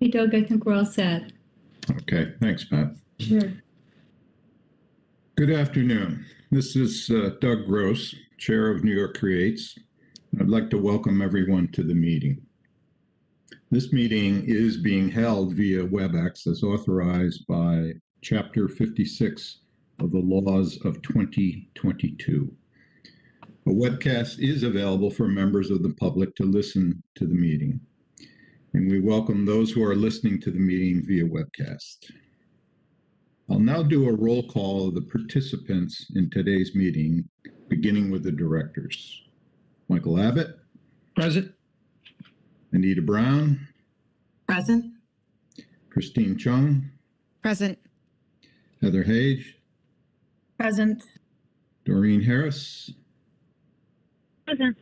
Hey, Doug, I think we're all set. Okay, thanks, Pat. Sure. Good afternoon. This is Doug Gross, Chair of New York Creates. I'd like to welcome everyone to the meeting. This meeting is being held via WebEx as authorized by Chapter 56 of the Laws of 2022. A webcast is available for members of the public to listen to the meeting, and we welcome those who are listening to the meeting via webcast. I'll now do a roll call of the participants in today's meeting, beginning with the directors. Michael Abbott. Present. Anita Brown. Present. Christine Chung. Present. Heather Hage. Present. Doreen Harris. Present.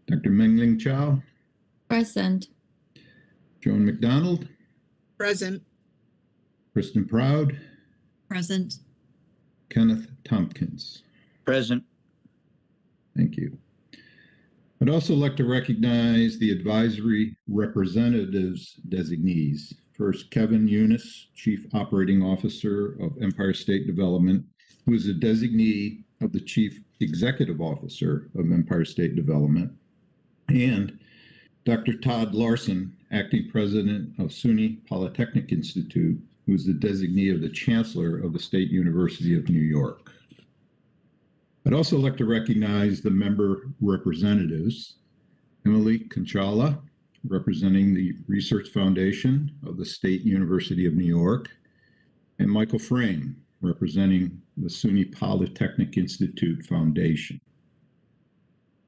Dr. Mengling Chow. Present. Joan McDonald. Present. Kristen Proud. Present. Kenneth Tompkins. Present. Thank you. I'd also like to recognize the advisory representatives designees. First, Kevin Eunice, Chief Operating Officer of Empire State Development, who is a designee of the Chief Executive Officer of Empire State Development, and Dr. Todd Larson, Acting President of SUNY Polytechnic Institute, who is the designee of the Chancellor of the State University of New York. I'd also like to recognize the member representatives, Emily Conchala, representing the Research Foundation of the State University of New York, and Michael Frame, representing the SUNY Polytechnic Institute Foundation.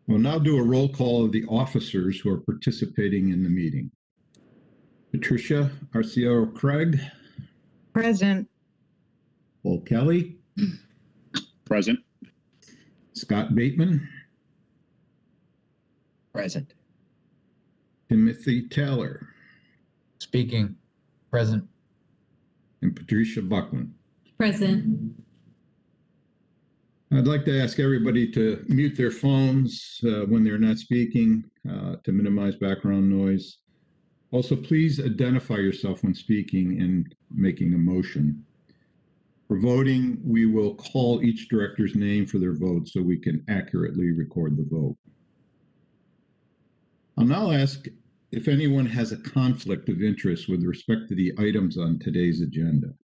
We'll now do a roll call of the officers who are participating in the meeting. Patricia Arciero Craig. Present. Paul Kelly. Present. Scott Bateman. Present. Timothy Taylor. Speaking. Present. And Patricia Buckland. Present. I'd like to ask everybody to mute their phones when they're not speaking to minimize background noise. Also, please identify yourself when speaking and making a motion. For voting, we will call each director's name for their vote so we can accurately record the vote. I'll now ask if anyone has a conflict of interest with respect to the items on today's agenda.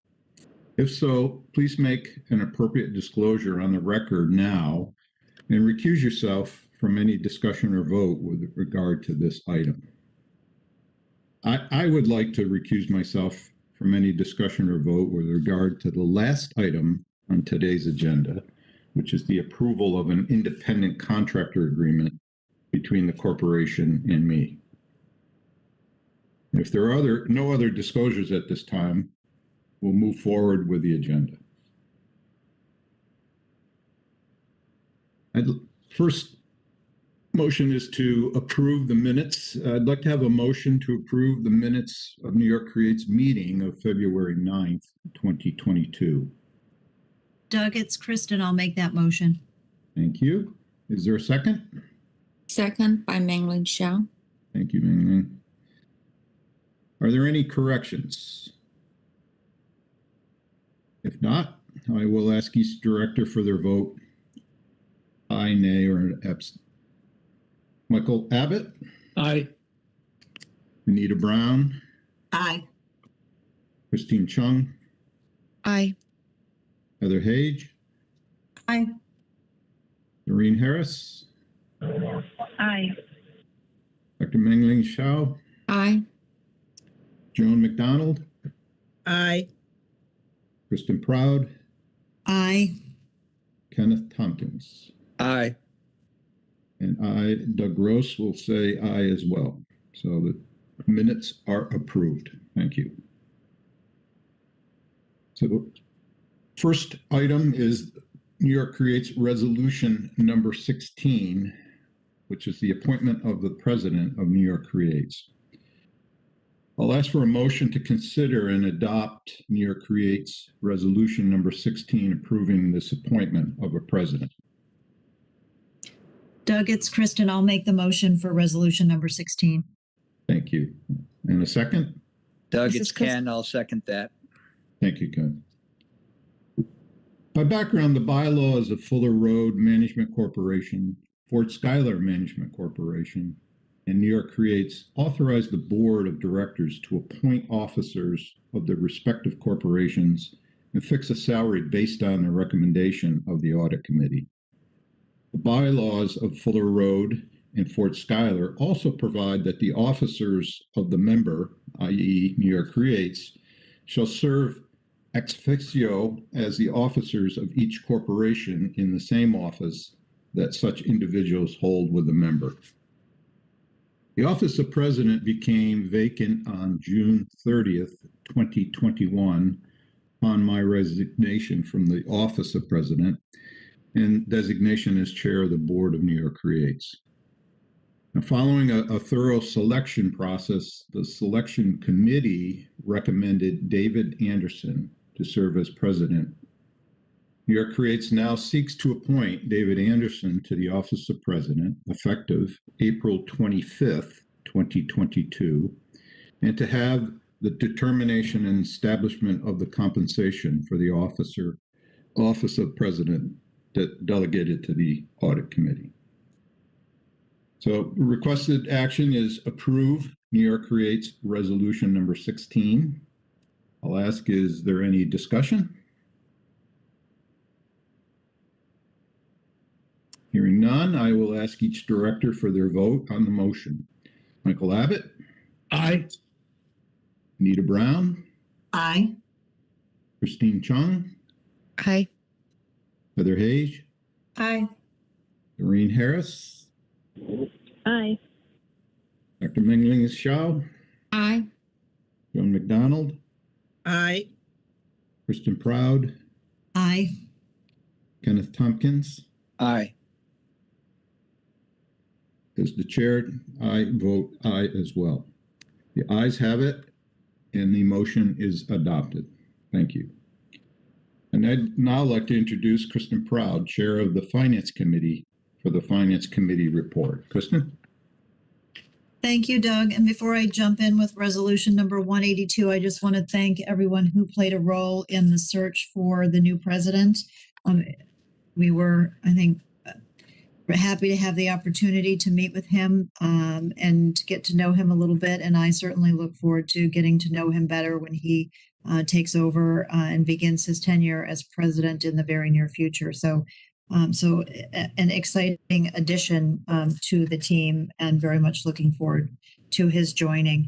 If so, please make an appropriate disclosure on the record now and recuse yourself from any discussion or vote with regard to this item. I would like to recuse myself from any discussion or vote with regard to the last item on today's agenda, which is the approval of an independent contractor agreement between the corporation and me. If there are no other disclosures at this time, we'll move forward with the agenda. First motion is to approve the minutes. I'd like to have a motion to approve the minutes of New York Creates meeting of February 9th, 2022. Doug, it's Kristen. I'll make that motion. Thank you. Is there a second? Second by Mengling Chow. Thank you, Mengling. Are there any corrections? If not, I will ask each director for their vote. Aye, nay, or abstain. Michael Abbott. Aye. Anita Brown. Aye. Christine Chung. Aye. Heather Hage. Aye. Doreen Harris. Aye. Dr. Mengling Chow. Aye. Joan McDonald. Aye. Kristen Proud. Aye. Kenneth Tompkins. Aye. And I, Doug Gross, will say aye as well. So the minutes are approved. Thank you. So first item is New York Creates Resolution number 16, which is the appointment of the president of New York Creates. I'll ask for a motion to consider and adopt New York Creates Resolution number 16, approving this appointment of a president. Doug, it's Kristen. I'll make the motion for resolution number 16. Thank you. And a second? Doug, This it's is Chris- Ken. I'll second that. Thank you, Ken. By background, the bylaws of Fuller Road Management Corporation, Fort Schuyler Management Corporation, and New York Creates authorize the board of directors to appoint officers of the respective corporations and fix a salary based on the recommendation of the audit committee. The bylaws of Fuller Road and Fort Schuyler also provide that the officers of the member, i.e. New York Creates, shall serve ex officio as the officers of each corporation in the same office that such individuals hold with the member. The office of president became vacant on June 30th, 2021, upon my resignation from the office of president and designation as chair of the board of New York Creates. Now, following a thorough selection process, the selection committee recommended David Anderson to serve as president. New York Creates now seeks to appoint David Anderson to the office of president effective April 25th, 2022, and to have the determination and establishment of the compensation for the office of president delegated to the audit committee. So requested action is approve New York Creates resolution number 16. I'll ask, is there any discussion? Hearing none, I will ask each director for their vote on the motion. Michael Abbott, Aye. Anita Brown, Aye. Christine Chung, Aye. Heather Hage, Aye. Doreen Harris, Aye. Dr. Mengling Shao, Aye. Joan McDonald, Aye. Kristen Proud, Aye. Kenneth Tompkins. Aye. As the chair, I vote aye as well. The ayes have it, and the motion is adopted. Thank you. And I'd now like to introduce Kristen Proud, Chair of the Finance Committee, for the Finance Committee report. Kristen? Thank you, Doug. And before I jump in with resolution number 182, I just want to thank everyone who played a role in the search for the new president. We were, I think, happy to have the opportunity to meet with him and get to know him a little bit. And I certainly look forward to getting to know him better when he takes over and begins his tenure as president in the very near future. So an exciting addition to the team, and very much looking forward to his joining.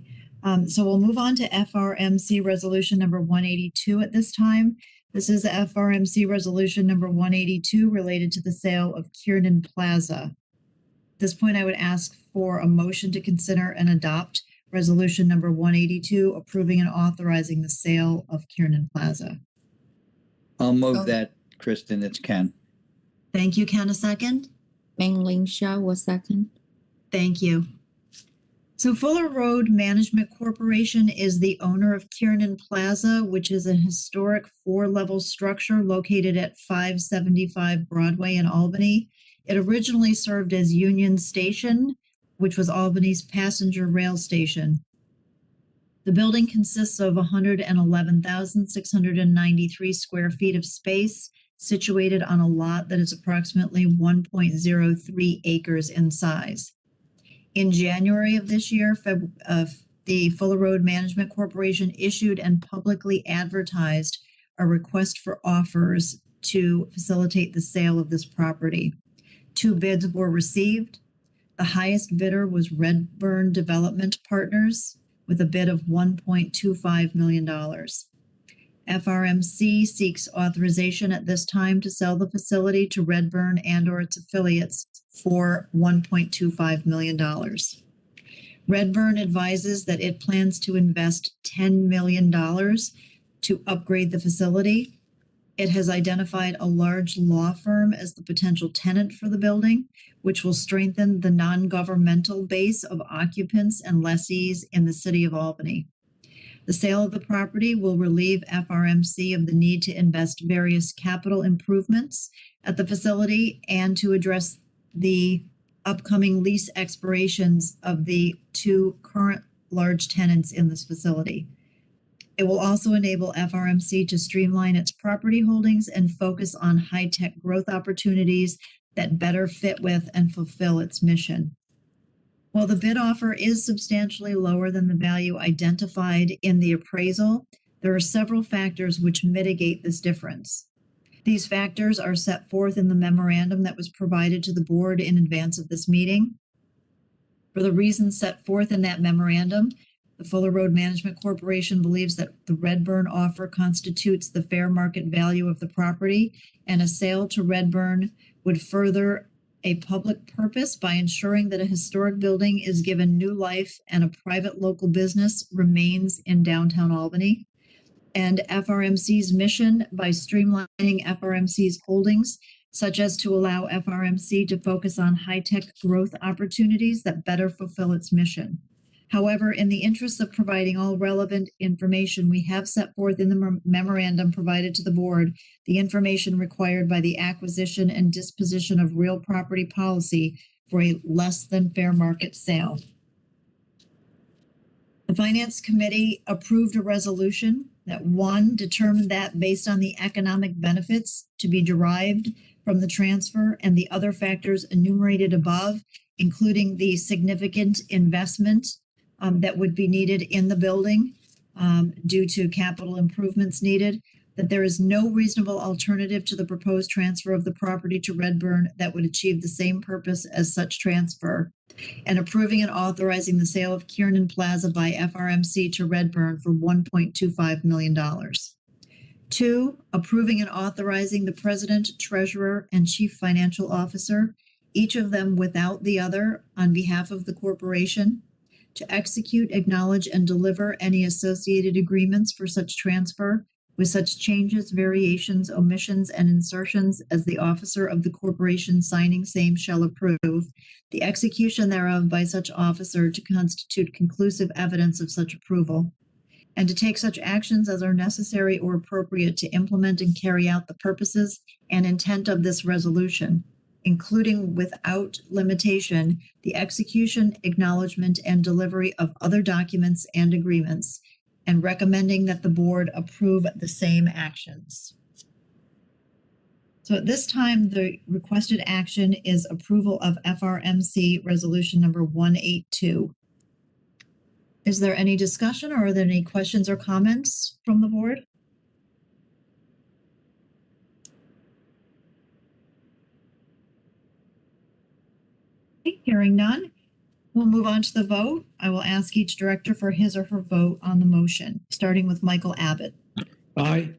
So we'll move on to FRMC resolution number 182 at this time. This is FRMC resolution number 182 related to the sale of Kiernan Plaza. At this point, I would ask for a motion to consider and adopt resolution number 182, approving and authorizing the sale of Kiernan Plaza. I'll move that, Kristen. It's Ken. Thank you, Ken. A second. Mengling Shao was second. Thank you. So Fuller Road Management Corporation is the owner of Kiernan Plaza, which is a historic 4-level structure located at 575 Broadway in Albany. It originally served as Union Station, which was Albany's passenger rail station. The building consists of 111,693 square feet of space, situated on a lot that is approximately 1.03 acres in size. In January of this year, the Fuller Road Management Corporation issued and publicly advertised a request for offers to facilitate the sale of this property. 2 bids were received. The highest bidder was Redburn Development Partners with a bid of $1.25 million. FRMC seeks authorization at this time to sell the facility to Redburn and/or its affiliates for $1.25 million. Redburn advises that it plans to invest $10 million to upgrade the facility. It has identified a large law firm as the potential tenant for the building, which will strengthen the non-governmental base of occupants and lessees in the city of Albany. The sale of the property will relieve FRMC of the need to invest various capital improvements at the facility and to address the upcoming lease expirations of the 2 current large tenants in this facility. It will also enable FRMC to streamline its property holdings and focus on high-tech growth opportunities that better fit with and fulfill its mission. While the bid offer is substantially lower than the value identified in the appraisal, there are several factors which mitigate this difference. These factors are set forth in the memorandum that was provided to the board in advance of this meeting. For the reasons set forth in that memorandum, the Fuller Road Management Corporation believes that the Redburn offer constitutes the fair market value of the property, and a sale to Redburn would further a public purpose by ensuring that a historic building is given new life and a private local business remains in downtown Albany. And FRMC's mission by streamlining FRMC's holdings, such as to allow FRMC to focus on high-tech growth opportunities that better fulfill its mission. However, in the interest of providing all relevant information, we have set forth in the memorandum provided to the board the information required by the acquisition and disposition of real property policy for a less than fair market sale. The Finance Committee approved a resolution that, one, determined that based on the economic benefits to be derived from the transfer and the other factors enumerated above, including the significant investment that would be needed in the building due to capital improvements needed, that there is no reasonable alternative to the proposed transfer of the property to Redburn that would achieve the same purpose as such transfer, and approving and authorizing the sale of Kiernan Plaza by FRMC to Redburn for $1.25 million. Two, approving and authorizing the president, treasurer, and chief financial officer, each of them without the other, on behalf of the corporation, to execute, acknowledge, and deliver any associated agreements for such transfer with such changes, variations, omissions, and insertions as the officer of the corporation signing same shall approve, the execution thereof by such officer to constitute conclusive evidence of such approval, and to take such actions as are necessary or appropriate to implement and carry out the purposes and intent of this resolution, including without limitation the execution, acknowledgement, and delivery of other documents and agreements, and recommending that the board approve the same actions. So at this time, the requested action is approval of FRMC Resolution number 182. Is there any discussion, or are there any questions or comments from the board? Hearing none, we'll move on to the vote. I will ask each director for his or her vote on the motion, starting with Michael Abbott. Aye.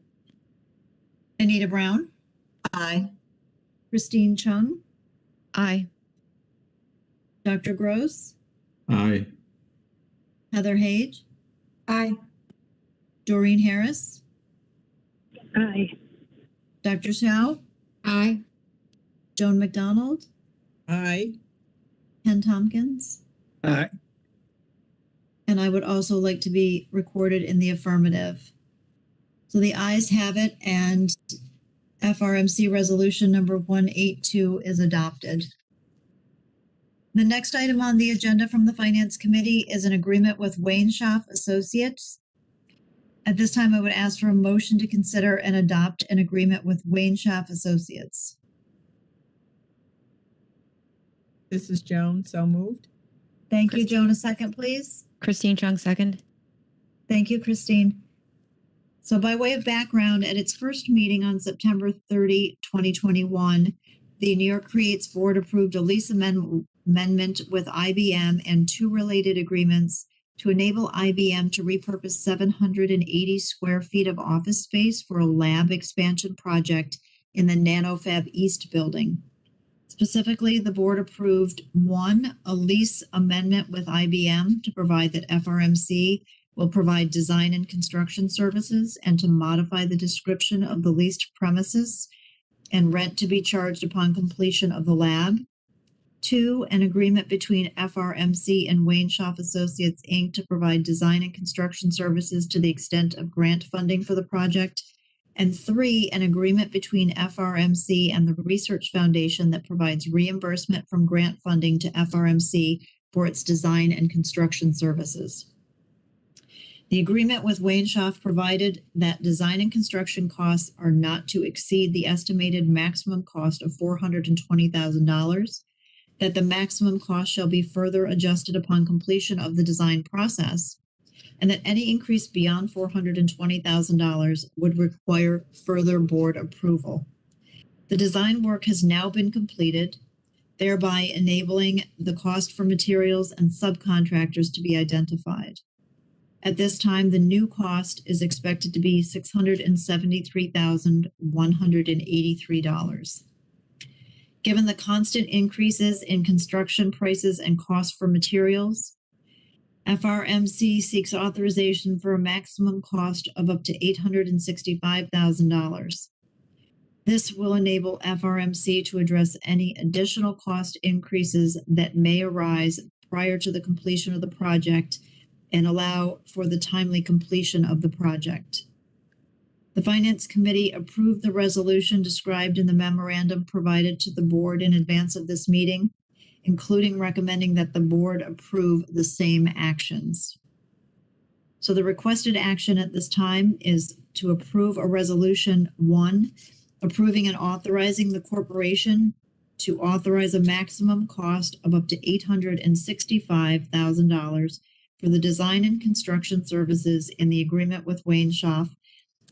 Anita Brown. Aye. Christine Chung. Aye. Dr. Gross. Aye. Heather Hage. Aye. Doreen Harris. Aye. Dr. Chow. Aye. Joan McDonald. Aye. Ken Tompkins. Aye. And I would also like to be recorded in the affirmative. So the ayes have it, and FRMC Resolution number 182 is adopted. The next item on the agenda from the Finance Committee is an agreement with Wayne Schaff Associates. At this time, I would ask for a motion to consider and adopt an agreement with Wayne Schaff Associates. This is Joan, so moved. Thank you, Joan. A second, please. Christine Chung, second. Thank you, Christine. So by way of background, at its first meeting on September 30, 2021, the New York Creates Board approved a lease amendment with IBM and two related agreements to enable IBM to repurpose 780 square feet of office space for a lab expansion project in the NanoFab East building. Specifically, the board approved, one, a lease amendment with IBM to provide that FRMC will provide design and construction services and to modify the description of the leased premises and rent to be charged upon completion of the lab. Two, an agreement between FRMC and Wayne Schaff Associates, Inc. to provide design and construction services to the extent of grant funding for the project. And three, an agreement between FRMC and the Research Foundation that provides reimbursement from grant funding to FRMC for its design and construction services. The agreement with Wayne Schaaf provided that design and construction costs are not to exceed the estimated maximum cost of $420,000, that the maximum cost shall be further adjusted upon completion of the design process, and that any increase beyond $420,000 would require further board approval. The design work has now been completed, thereby enabling the cost for materials and subcontractors to be identified. At this time, the new cost is expected to be $673,183. Given the constant increases in construction prices and costs for materials, FRMC seeks authorization for a maximum cost of up to $865,000. This will enable FRMC to address any additional cost increases that may arise prior to the completion of the project and allow for the timely completion of the project. The Finance Committee approved the resolution described in the memorandum provided to the board in advance of this meeting, including recommending that the board approve the same actions. So the requested action at this time is to approve a resolution 1, approving and authorizing the corporation to authorize a maximum cost of up to $865,000 for the design and construction services in the agreement with Wayne Schaaf,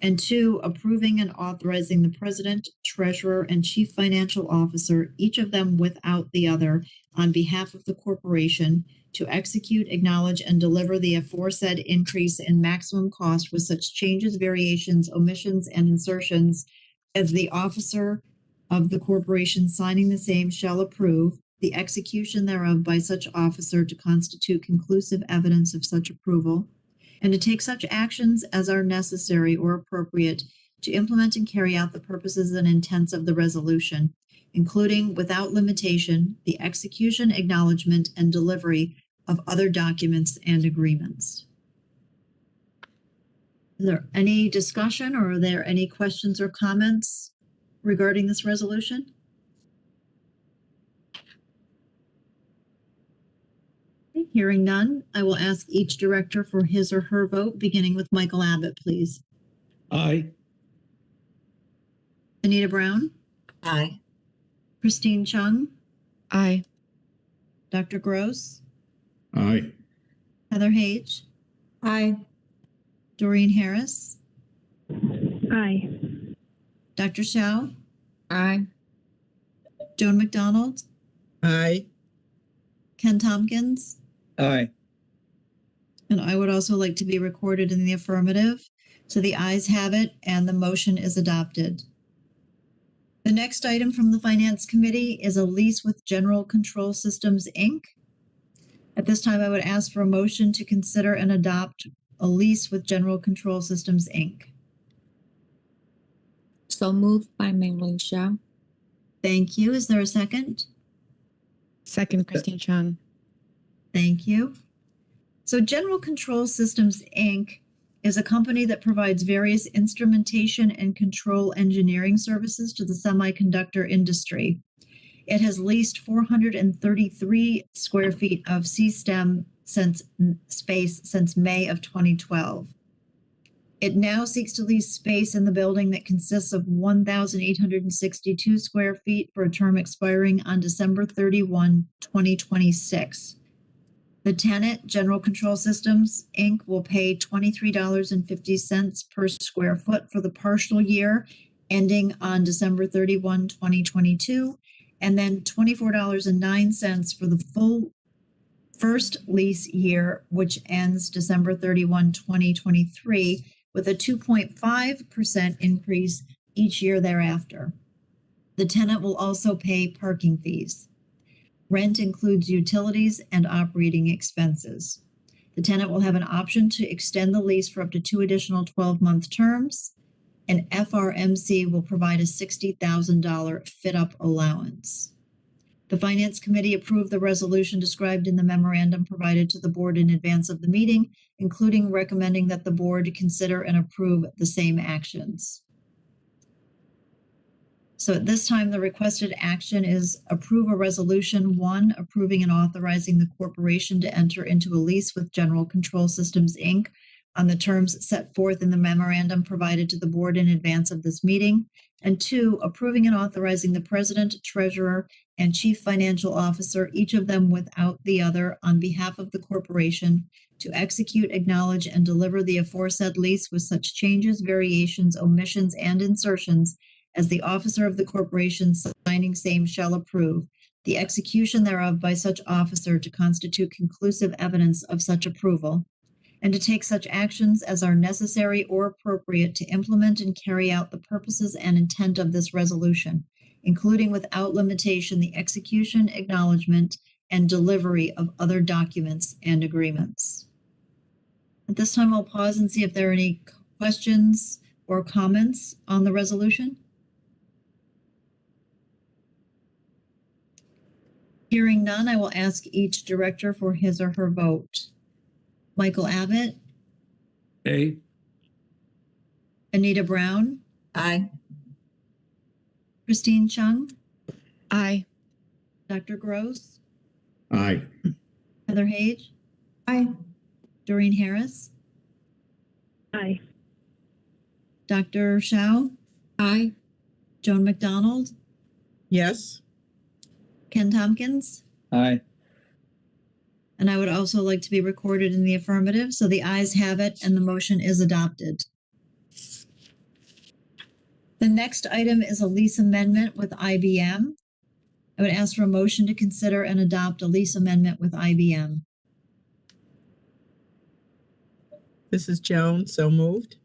and 2, approving and authorizing the president, treasurer, and chief financial officer, each of them without the other, on behalf of the corporation, to execute, acknowledge, and deliver the aforesaid increase in maximum cost with such changes, variations, omissions, and insertions as the officer of the corporation signing the same shall approve, the execution thereof by such officer to constitute conclusive evidence of such approval, and to take such actions as are necessary or appropriate to implement and carry out the purposes and intents of the resolution, including, without limitation, the execution, acknowledgement, and delivery of other documents and agreements. Is there any discussion, or are there any questions or comments regarding this resolution? Hearing none, I will ask each director for his or her vote, beginning with Michael Abbott, please. Aye. Anita Brown, Aye. Christine Chung, Aye. Dr. Gross, Aye. Heather Hage, Aye. Doreen Harris, Aye. Dr. Shao, Aye. Joan McDonald, Aye. Ken Tompkins, Aye. and I would also like to be recorded in the affirmative. So the ayes have it and the motion is adopted. The next item from the Finance Committee is a lease with General Control Systems, Inc. At this time, I would ask for a motion to consider and adopt a lease with General Control Systems, Inc. So moved by Mengling Xiao. Thank you. Is there a second? Second, Christine Chung. Thank you. So General Control Systems, Inc. is a company that provides various instrumentation and control engineering services to the semiconductor industry. It has leased 433 square feet of C-STEM space since May of 2012. It now seeks to lease space in the building that consists of 1,862 square feet for a term expiring on December 31, 2026. The tenant, General Control Systems, Inc., will pay $23.50 per square foot for the partial year ending on December 31, 2022, and then $24.09 for the full first lease year, which ends December 31, 2023, with a 2.5% increase each year thereafter. The tenant will also pay parking fees. Rent includes utilities and operating expenses. The tenant will have an option to extend the lease for up to 2 additional 12-month terms, and FRMC will provide a $60,000 fit-up allowance. The Finance Committee approved the resolution described in the memorandum provided to the board in advance of the meeting, including recommending that the board consider and approve the same actions. So at this time, the requested action is approve a resolution 1, approving and authorizing the corporation to enter into a lease with General Control Systems, Inc. on the terms set forth in the memorandum provided to the board in advance of this meeting. And 2, approving and authorizing the president, treasurer, and chief financial officer, each of them without the other, on behalf of the corporation, to execute, acknowledge, and deliver the aforesaid lease with such changes, variations, omissions, and insertions as the officer of the corporation signing same shall approve, the execution thereof by such officer to constitute conclusive evidence of such approval, and to take such actions as are necessary or appropriate to implement and carry out the purposes and intent of this resolution, including without limitation the execution, acknowledgement, and delivery of other documents and agreements. At this time, I'll pause and see if there are any questions or comments on the resolution. Hearing none, I will ask each director for his or her vote. Michael Abbott, A. Anita Brown, Aye. Christine Chung, Aye. Dr. Gross, Aye. Heather Hage, Aye. Doreen Harris, Aye. Dr. Shao, Aye. Joan McDonald, Yes. Ken Tompkins, Aye. and I would also like to be recorded in the affirmative, so the ayes have it and the motion is adopted. The next item is a lease amendment with IBM. I would ask for a motion to consider and adopt a lease amendment with IBM. This is Joan. So moved.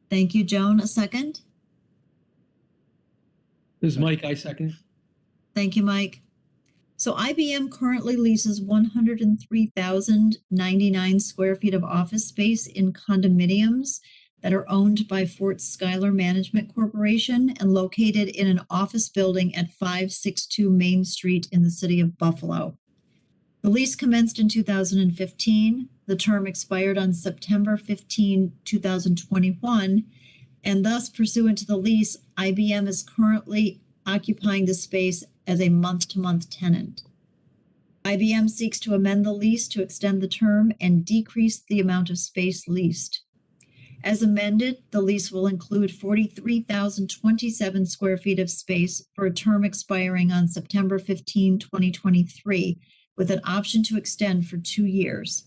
Thank you, Joan. A second? This is Mike. I second. Thank you, Mike. So IBM currently leases 103,099 square feet of office space in condominiums that are owned by Fort Schuyler Management Corporation and located in an office building at 562 Main Street in the city of Buffalo. The lease commenced in 2015. The term expired on September 15, 2021, and thus pursuant to the lease, IBM is currently occupying the space as a month-to-month tenant. IBM seeks to amend the lease to extend the term and decrease the amount of space leased. As amended, the lease will include 43,027 square feet of space for a term expiring on September 15, 2023, with an option to extend for 2 years,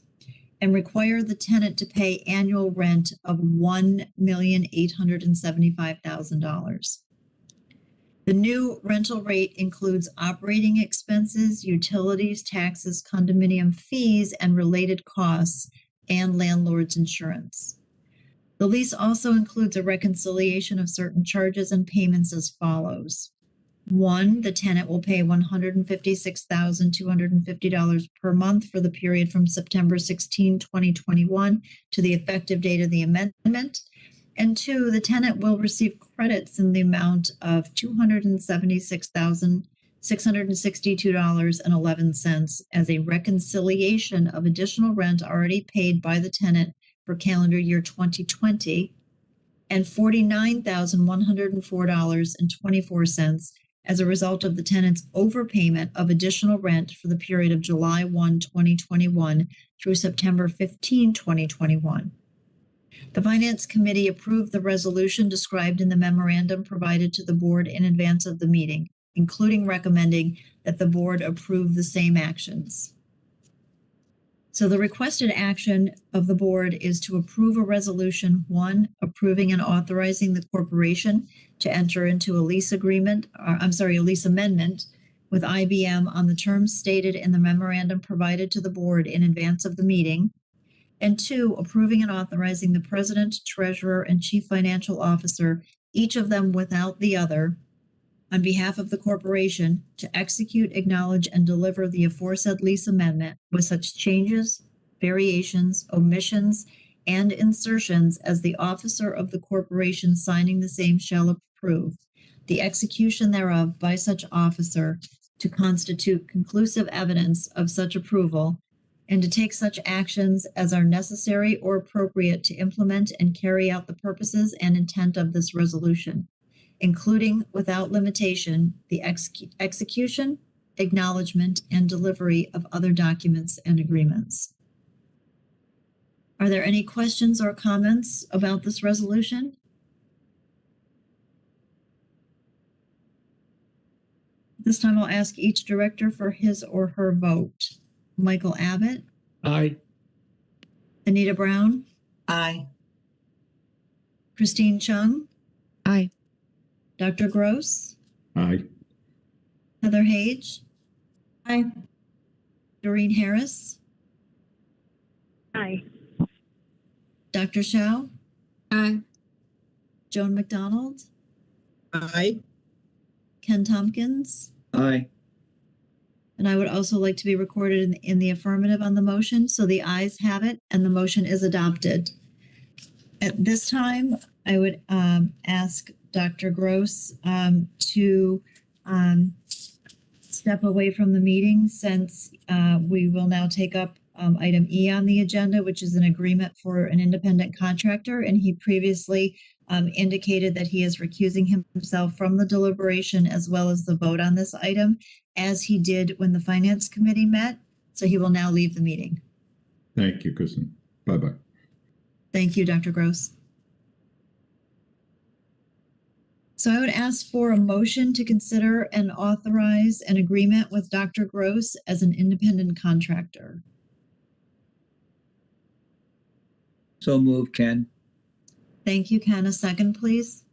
and require the tenant to pay annual rent of $1,875,000. The new rental rate includes operating expenses, utilities, taxes, condominium fees, and related costs, and landlord's insurance. The lease also includes a reconciliation of certain charges and payments as follows. 1, the tenant will pay $156,250 per month for the period from September 16, 2021 to the effective date of the amendment. And 2, the tenant will receive credits in the amount of $276,662.11 as a reconciliation of additional rent already paid by the tenant for calendar year 2020 and $49,104.24 as a result of the tenant's overpayment of additional rent for the period of July 1, 2021 through September 15, 2021. The Finance Committee approved the resolution described in the memorandum provided to the board in advance of the meeting, including recommending that the board approve the same actions. So the requested action of the board is to approve a resolution, 1, approving and authorizing the corporation to enter into a lease agreement, a lease amendment with IBM on the terms stated in the memorandum provided to the board in advance of the meeting. And 2, approving and authorizing the president, treasurer, and chief financial officer, each of them without the other, on behalf of the corporation to execute, acknowledge, and deliver the aforesaid lease amendment with such changes, variations, omissions, and insertions as the officer of the corporation signing the same shall approve, the execution thereof by such officer to constitute conclusive evidence of such approval, and to take such actions as are necessary or appropriate to implement and carry out the purposes and intent of this resolution, including without limitation the execution, acknowledgement, and delivery of other documents and agreements. Are there any questions or comments about this resolution? This time I'll ask each director for his or her vote. Michael Abbott, Aye. Anita Brown, Aye. Christine Chung, Aye. Dr. Gross, Aye. Heather Hage, Aye. Doreen Harris, Aye. Dr. Shao, Aye. Joan McDonald, Aye. Ken Tompkins, Aye. and I would also like to be recorded in the affirmative on the motion, so the ayes have it and the motion is adopted. At this time, I would ask Dr. Gross to step away from the meeting since we will now take up item E on the agenda, which is an agreement for an independent contractor. And he previously indicated that he is recusing himself from the deliberation as well as the vote on this item, as he did when the Finance Committee met. So he will now leave the meeting. Thank you, Kristen. Bye-bye. Thank you, Dr. Gross. So I would ask for a motion to consider and authorize an agreement with Dr. Gross as an independent contractor. So moved, Ken. Thank you, Ken. A second, please.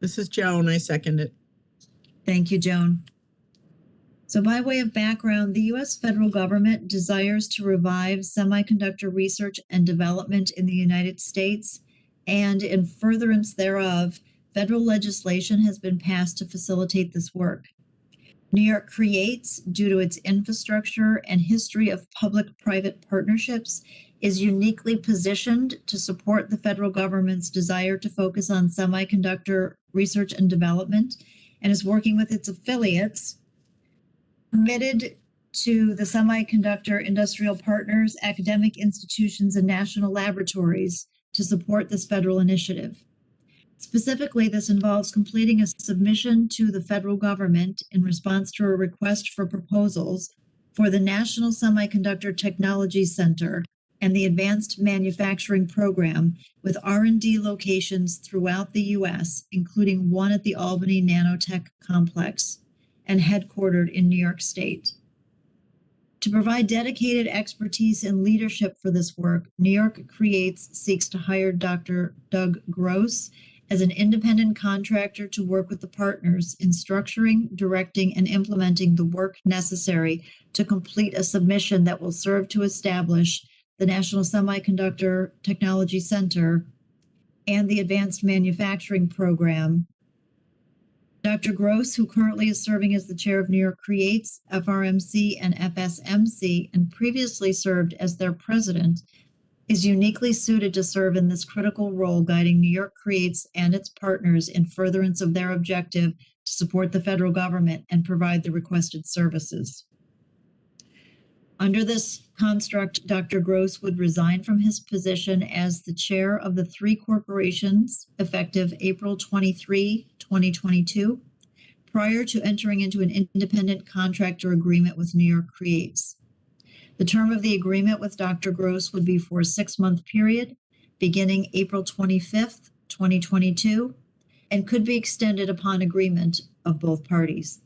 This is Joan. I second it. Thank you, Joan. So by way of background, the U.S. federal government desires to revive semiconductor research and development in the United States, and in furtherance thereof, federal legislation has been passed to facilitate this work. New York Creates, due to its infrastructure and history of public-private partnerships, is uniquely positioned to support the federal government's desire to focus on semiconductor research and development, and is working with its affiliates committed to the semiconductor industrial partners, academic institutions, and national laboratories to support this federal initiative. Specifically, this involves completing a submission to the federal government in response to a request for proposals for the National Semiconductor Technology Center and the Advanced Manufacturing Program, with R&D locations throughout the U.S., including one at the Albany Nanotech Complex and headquartered in New York State. To provide dedicated expertise and leadership for this work, New York Creates seeks to hire Dr. Doug Gross as an independent contractor to work with the partners in structuring, directing, and implementing the work necessary to complete a submission that will serve to establish the National Semiconductor Technology Center and the Advanced Manufacturing Program. Dr. Gross, who currently is serving as the chair of New York Creates, FRMC, and FSMC, and previously served as their president, is uniquely suited to serve in this critical role, guiding New York Creates and its partners in furtherance of their objective to support the federal government and provide the requested services. Under this construct, Dr. Gross would resign from his position as the chair of the three corporations effective April 23, 2022, prior to entering into an independent contractor agreement with New York Creates. The term of the agreement with Dr. Gross would be for a 6-month period, beginning April 25th, 2022, and could be extended upon agreement of both parties.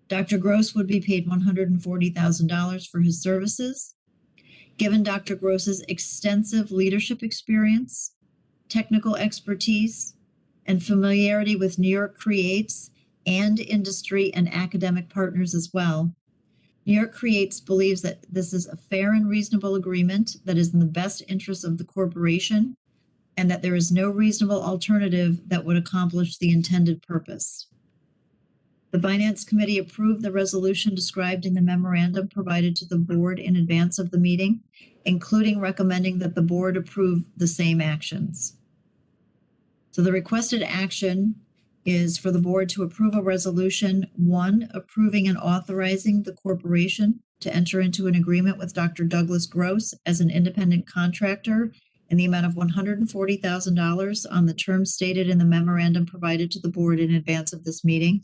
Dr. Gross would be paid $140,000 for his services. Given Dr. Gross's extensive leadership experience, technical expertise, and familiarity with New York Creates and industry and academic partners as well, New York Creates believes that this is a fair and reasonable agreement that is in the best interest of the corporation, and that there is no reasonable alternative that would accomplish the intended purpose. The Finance Committee approved the resolution described in the memorandum provided to the board in advance of the meeting, including recommending that the board approve the same actions. So the requested action is for the board to approve a resolution, 1, approving and authorizing the corporation to enter into an agreement with Dr. Douglas Gross as an independent contractor in the amount of $140,000 on the terms stated in the memorandum provided to the board in advance of this meeting.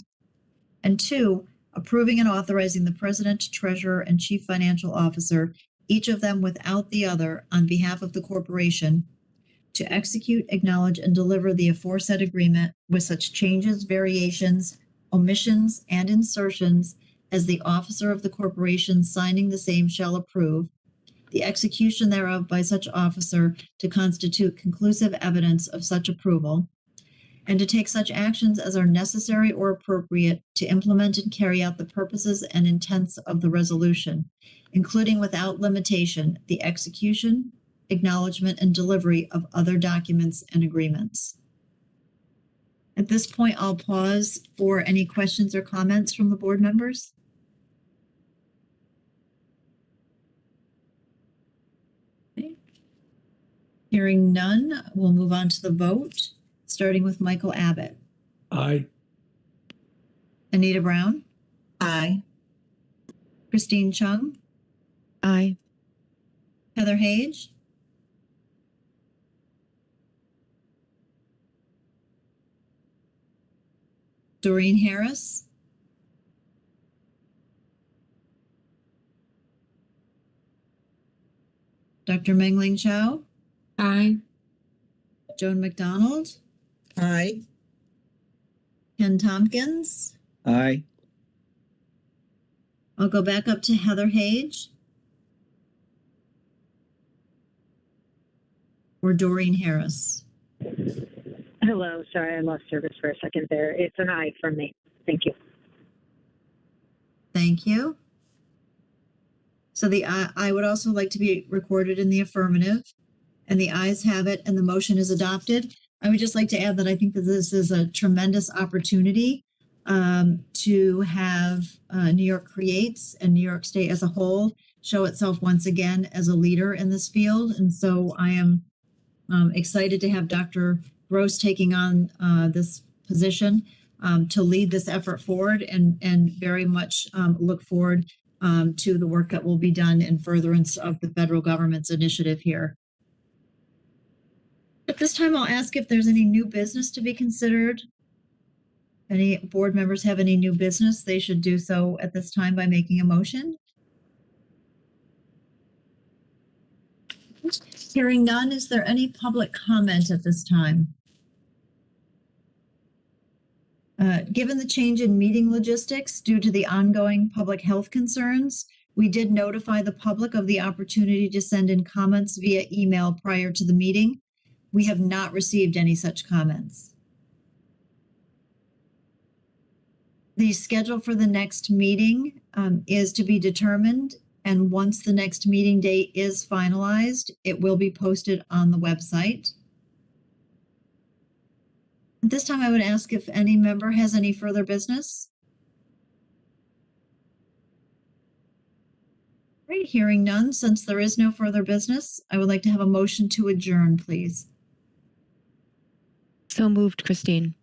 And 2, approving and authorizing the president, treasurer, and chief financial officer each of them without the other, on behalf of the corporation, to execute, acknowledge, and deliver the aforesaid agreement with such changes, variations, omissions, and insertions as the officer of the corporation signing the same shall approve, the execution thereof by such officer to constitute conclusive evidence of such approval, and to take such actions as are necessary or appropriate to implement and carry out the purposes and intents of the resolution, including without limitation the execution, acknowledgement, and delivery of other documents and agreements. At this point, I'll pause for any questions or comments from the board members. Okay. Hearing none, we'll move on to the vote, starting with Michael Abbott. Aye. Anita Brown, Aye. Christine Chung, Aye. Heather Hage, Doreen Harris, Dr. Mengling Chow, Aye. Joan McDonald, Aye. Ken Tompkins. Aye. I'll go back up to Heather Hage or Doreen Harris. Hello. Sorry, I lost service for a second there. It's an aye from me. Thank you. Thank you. So the I would also like to be recorded in the affirmative, and the ayes have it, and the motion is adopted. I would just like to add that I think that this is a tremendous opportunity to have New York Creates and New York State as a whole show itself once again as a leader in this field. And so I am excited to have Dr. Gross taking on this position to lead this effort forward, and very much look forward to the work that will be done in furtherance of the federal government's initiative here. At this time, I'll ask if there's any new business to be considered. Any board members have any new business, they should do so at this time by making a motion. Hearing none, is there any public comment at this time? Given the change in meeting logistics due to the ongoing public health concerns, we did notify the public of the opportunity to send in comments via email prior to the meeting. We have not received any such comments. The schedule for the next meeting is to be determined, and once the next meeting date is finalized, it will be posted on the website. At this time, I would ask if any member has any further business. Great, hearing none, since there is no further business, I would like to have a motion to adjourn, please. So moved, Christine.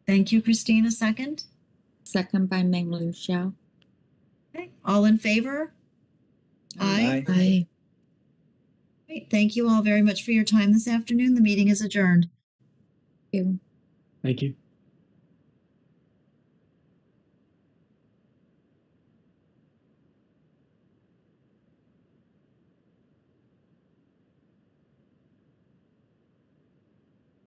Thank you, Christine. A second? Second by Mengling Xiao. Okay, all in favor? Aye. Aye. Great, thank you all very much for your time this afternoon. The meeting is adjourned. Thank you. Thank you.